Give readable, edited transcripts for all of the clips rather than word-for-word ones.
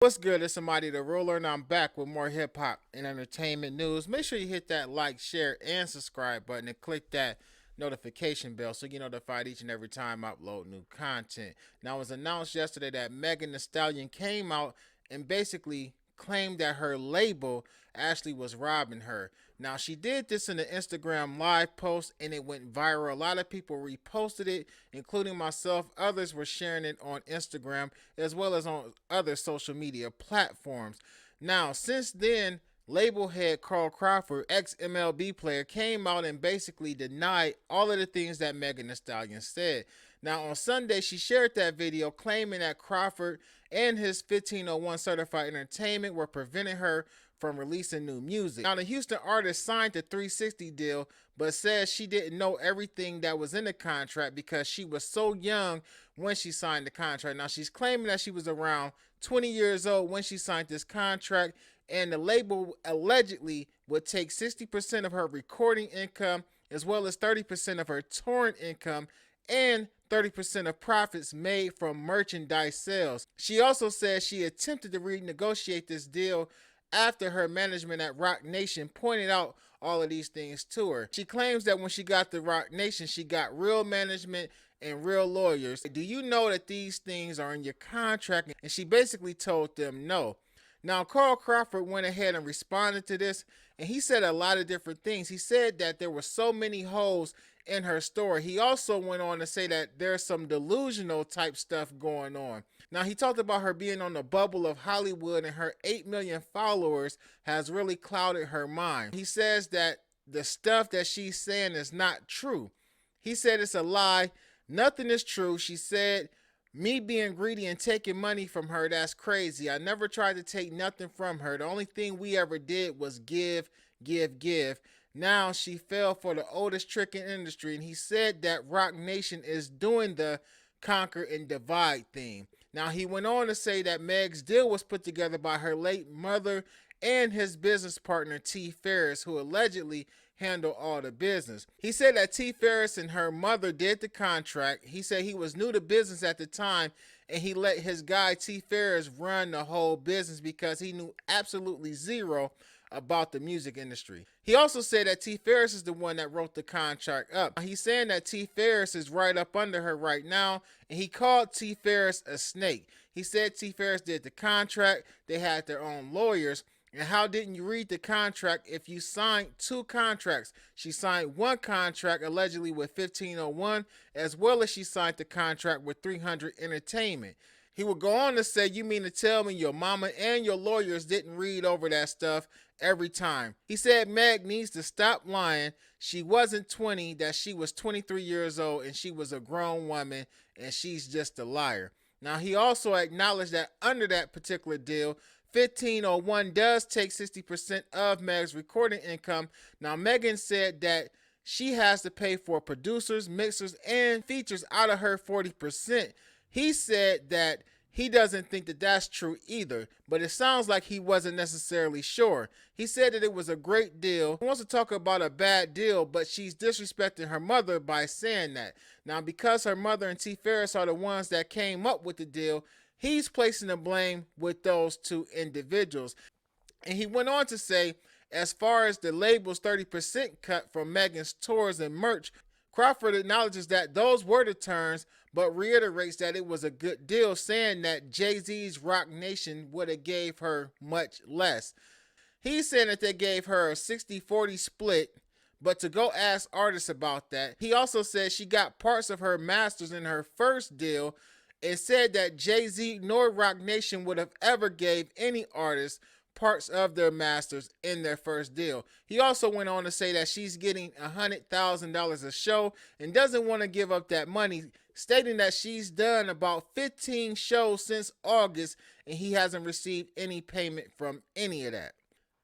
What's good? It's somebody the ruler, and I'm back with more hip hop and entertainment news. Make sure you hit that like, share, and subscribe button and click that notification bell so you get notified each and every time I upload new content. Now, it was announced yesterday that Megan Thee Stallion came out and basically claimed that her label actually was robbing her. Now, she did this in an Instagram live post and it went viral. A lot of people reposted it, including myself. Others were sharing it on Instagram as well as on other social media platforms. Now, since then, label head Carl Crawford, ex MLB player, came out and basically denied all of the things that Megan Thee Stallion said. Now, on Sunday, she shared that video claiming that Crawford and his 1501 Certified Entertainment were preventing her from releasing new music. Now, the Houston artist signed the 360 deal, but says she didn't know everything that was in the contract because she was so young when she signed the contract. Now, she's claiming that she was around 20 years old when she signed this contract, and the label allegedly would take 60% of her recording income as well as 30% of her touring income and 30% of profits made from merchandise sales. She also says she attempted to renegotiate this deal after her management at Roc Nation pointed out all of these things to her. She claims that when she got to Roc Nation, she got real management and real lawyers. Do you know that these things are in your contract? And she basically told them no. Now, Carl Crawford went ahead and responded to this, and he said a lot of different things. He said that there were so many holes in her story. He also went on to say that there's some delusional type stuff going on. Now, he talked about her being on the bubble of Hollywood and her 8 million followers has really clouded her mind. He says that the stuff that she's saying is not true. He said it's a lie. Nothing is true. She said, me being greedy and taking money from her, that's crazy. I never tried to take nothing from her. The only thing we ever did was give, give, give. Now she fell for the oldest trick in industry, and he said that Roc Nation is doing the conquer and divide thing. Now, he went on to say that Meg's deal was put together by her late mother and his business partner T. Ferris, who allegedly handled all the business. He said that T. Ferris and her mother did the contract. He said he was new to business at the time and he let his guy T. Ferris run the whole business because he knew absolutely zero about the music industry. He also said that T. Ferris is the one that wrote the contract up. He's saying that T. Ferris is right up under her right now, and he called T. Ferris a snake. He said T. Ferris did the contract, they had their own lawyers, and how didn't you read the contract if you signed two contracts? She signed one contract allegedly with 1501, as well as she signed the contract with 300 Entertainment. He would go on to say, you mean to tell me your mama and your lawyers didn't read over that stuff every time? He said Meg needs to stop lying. She wasn't 20, that she was 23 years old and she was a grown woman and she's just a liar. Now, he also acknowledged that under that particular deal, 1501 does take 60% of Meg's recording income. Now, Megan said that she has to pay for producers, mixers, and features out of her 40%. He said that he doesn't think that that's true either, but it sounds like he wasn't necessarily sure. He said that it was a great deal. He wants to talk about a bad deal, but she's disrespecting her mother by saying that. Now, because her mother and T. Ferris are the ones that came up with the deal, he's placing the blame with those two individuals. And he went on to say, as far as the label's 30% cut from Megan's tours and merch, Crawford acknowledges that those were the terms, but reiterates that it was a good deal, saying that Jay-Z's Roc Nation would have gave her much less. He's saying that they gave her a 60-40 split, but to go ask artists about that. He also said she got parts of her masters in her first deal and said that Jay-Z nor Roc Nation would have ever gave any artist parts of their masters in their first deal. He also went on to say that she's getting $100,000 a show and doesn't want to give up that money, stating that she's done about 15 shows since August and he hasn't received any payment from any of that.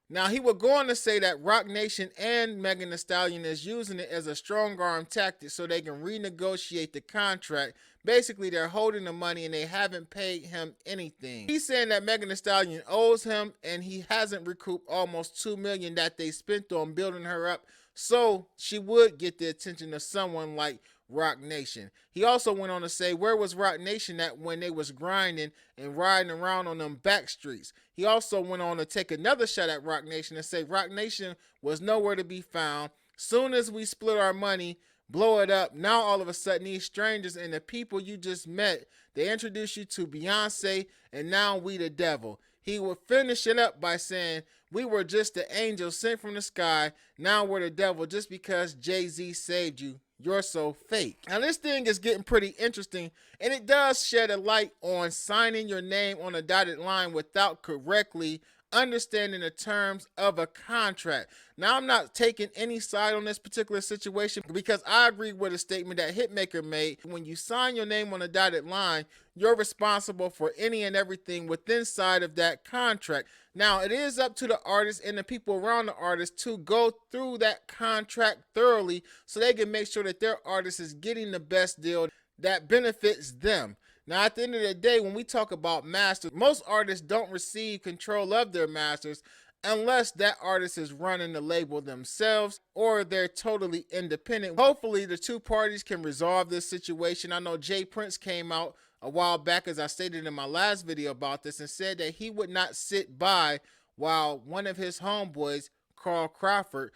Now, he would go on to say that Roc Nation and Megan Thee Stallion is using it as a strong arm tactic so they can renegotiate the contract. Basically, they're holding the money and they haven't paid him anything. He's saying that Megan Thee Stallion owes him and he hasn't recouped almost $2 million that they spent on building her up, so she would get the attention of someone like Rock Nation. He also went on to say, where was Rock Nation at when they was grinding and riding around on them back streets? He also went on to take another shot at Rock Nation and say Rock Nation was nowhere to be found. Soon as we split our money, blow it up, now all of a sudden these strangers and the people you just met, they introduce you to Beyonce, and now we the devil. He would finish it up by saying, we were just the angels sent from the sky, now we're the devil just because Jay-Z saved you. You're so fake. Now this thing is getting pretty interesting, and it does shed a light on signing your name on a dotted line without correctly understanding the terms of a contract. Now, I'm not taking any side on this particular situation because I agree with a statement that Hitmaker made. When you sign your name on a dotted line, you're responsible for any and everything within side of that contract. Now, it is up to the artist and the people around the artist to go through that contract thoroughly so they can make sure that their artist is getting the best deal that benefits them. Now, at the end of the day, when we talk about masters, most artists don't receive control of their masters unless that artist is running the label themselves or they're totally independent. Hopefully, the two parties can resolve this situation. I know Jay Prince came out a while back, as I stated in my last video about this, and said that he would not sit by while one of his homeboys, Crawford,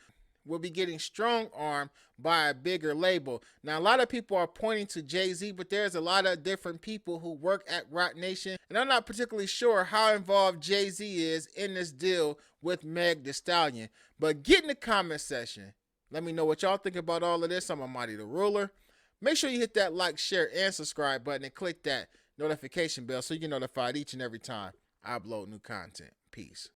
will be getting strong-armed by a bigger label. Now, a lot of people are pointing to Jay-Z, but there's a lot of different people who work at Roc Nation, and I'm not particularly sure how involved Jay-Z is in this deal with Meg Thee Stallion. But get in the comment section. Let me know what y'all think about all of this. I'm Amadi the Ruler. Make sure you hit that like, share, and subscribe button and click that notification bell so you get notified each and every time I upload new content. Peace.